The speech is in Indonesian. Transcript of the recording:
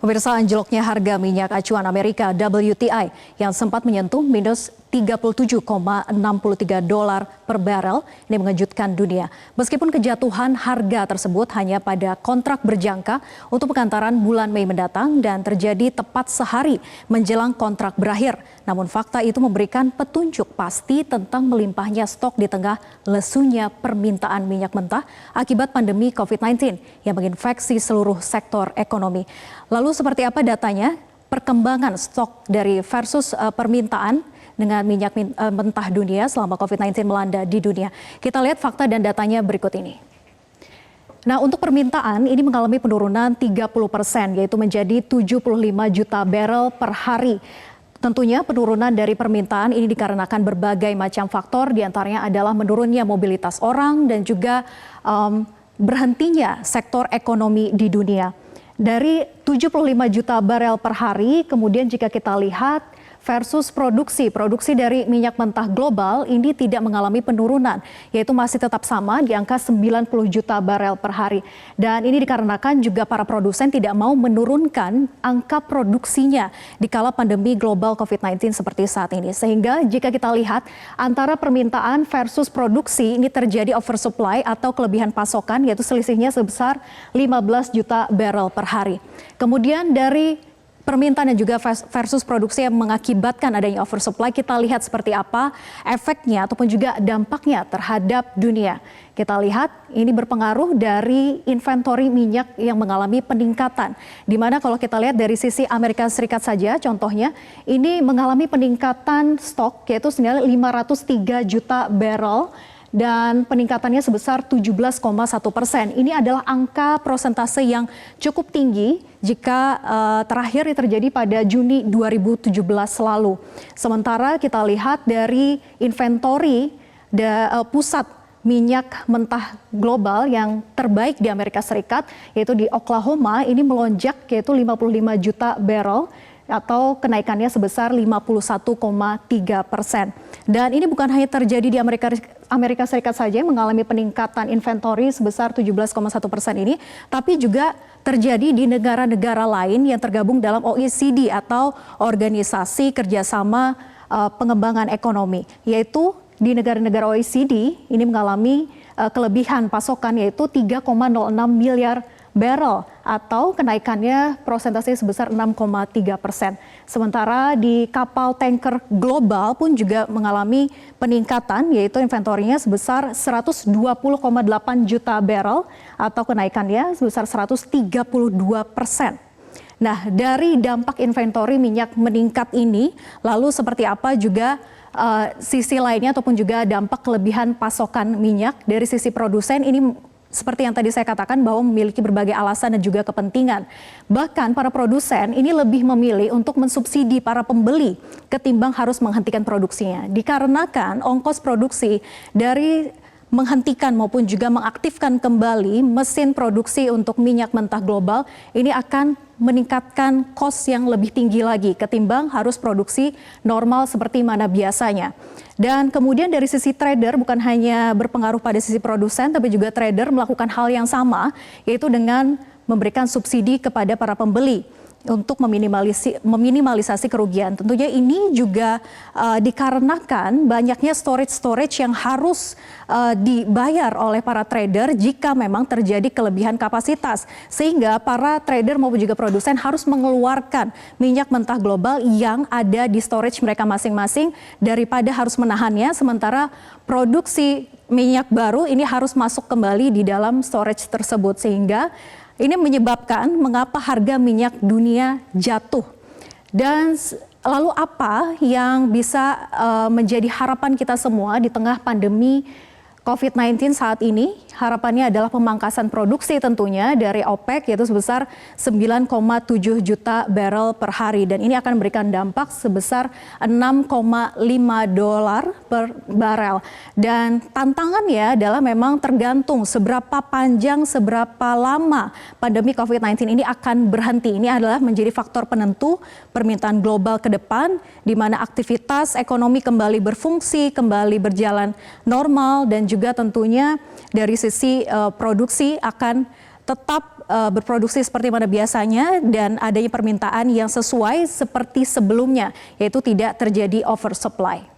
Pemirsa, anjloknya harga minyak acuan Amerika WTI yang sempat menyentuh minus $37,63 per barel ini mengejutkan dunia. Meskipun kejatuhan harga tersebut hanya pada kontrak berjangka untuk pengantaran bulan Mei mendatang dan terjadi tepat sehari menjelang kontrak berakhir. Namun fakta itu memberikan petunjuk pasti tentang melimpahnya stok di tengah lesunya permintaan minyak mentah akibat pandemi COVID-19 yang menginfeksi seluruh sektor ekonomi. Lalu seperti apa datanya? Perkembangan stok dari versus permintaan dengan minyak mentah dunia selama COVID-19 melanda di dunia. Kita lihat fakta dan datanya berikut ini. Nah, untuk permintaan ini mengalami penurunan 30%, yaitu menjadi 75 juta barel per hari. Tentunya penurunan dari permintaan ini dikarenakan berbagai macam faktor, diantaranya adalah menurunnya mobilitas orang dan juga berhentinya sektor ekonomi di dunia. Dari 75 juta barel per hari, kemudian jika kita lihat versus produksi dari minyak mentah global ini tidak mengalami penurunan, yaitu masih tetap sama di angka 90 juta barel per hari. Dan ini dikarenakan juga para produsen tidak mau menurunkan angka produksinya di kala pandemi global COVID-19 seperti saat ini. Sehingga jika kita lihat antara permintaan versus produksi ini terjadi oversupply atau kelebihan pasokan, yaitu selisihnya sebesar 15 juta barel per hari. Kemudian dari permintaan dan juga versus produksi yang mengakibatkan adanya oversupply, kita lihat seperti apa efeknya ataupun juga dampaknya terhadap dunia. Kita lihat ini berpengaruh dari inventory minyak yang mengalami peningkatan. Di mana kalau kita lihat dari sisi Amerika Serikat saja contohnya, ini mengalami peningkatan stok yaitu senilai 503 juta barrel dan peningkatannya sebesar 17,1%. Ini adalah angka persentase yang cukup tinggi jika terakhir terjadi pada Juni 2017 lalu. Sementara kita lihat dari inventory pusat minyak mentah global yang terbaik di Amerika Serikat, yaitu di Oklahoma, ini melonjak yaitu 55 juta barrel atau kenaikannya sebesar 51,3%. Dan ini bukan hanya terjadi di Amerika Serikat saja yang mengalami peningkatan inventory sebesar 17,1% ini, tapi juga terjadi di negara-negara lain yang tergabung dalam OECD atau Organisasi Kerjasama Pengembangan Ekonomi, yaitu di negara-negara OECD ini mengalami kelebihan pasokan yaitu 3,06 miliar barrel atau kenaikannya persentase sebesar 6,3%. Sementara di kapal tanker global pun juga mengalami peningkatan yaitu inventorinya sebesar 120,8 juta barrel atau kenaikannya sebesar 132%. Nah, dari dampak inventory minyak meningkat ini, lalu seperti apa juga sisi lainnya ataupun juga dampak kelebihan pasokan minyak dari sisi produsen ini seperti yang tadi saya katakan bahwa memiliki berbagai alasan dan juga kepentingan. Bahkan para produsen ini lebih memilih untuk mensubsidi para pembeli ketimbang harus menghentikan produksinya. Dikarenakan ongkos produksi dari menghentikan maupun juga mengaktifkan kembali mesin produksi untuk minyak mentah global ini akan meningkatkan kos yang lebih tinggi lagi ketimbang harus produksi normal seperti mana biasanya. Dan kemudian dari sisi trader bukan hanya berpengaruh pada sisi produsen, tapi juga trader melakukan hal yang sama, yaitu dengan memberikan subsidi kepada para pembeli untuk meminimalisasi kerugian. Tentunya ini juga dikarenakan banyaknya storage yang harus dibayar oleh para trader jika memang terjadi kelebihan kapasitas. Sehingga para trader maupun juga produsen harus mengeluarkan minyak mentah global yang ada di storage mereka masing-masing daripada harus menahannya, sementara produksi minyak baru ini harus masuk kembali di dalam storage tersebut, sehingga ini menyebabkan mengapa harga minyak dunia jatuh. Dan lalu apa yang bisa menjadi harapan kita semua di tengah pandemi COVID-19 saat ini? Harapannya adalah pemangkasan produksi tentunya dari OPEC yaitu sebesar 9,7 juta barrel per hari. Dan ini akan memberikan dampak sebesar $6,5 per barel. Dan tantangannya adalah memang tergantung seberapa panjang, seberapa lama pandemi COVID-19 ini akan berhenti. Ini adalah menjadi faktor penentu permintaan global ke depan, di mana aktivitas ekonomi kembali berfungsi, kembali berjalan normal, dan juga tentunya dari sisi produksi akan tetap berproduksi seperti mana biasanya dan adanya permintaan yang sesuai seperti sebelumnya, yaitu tidak terjadi oversupply.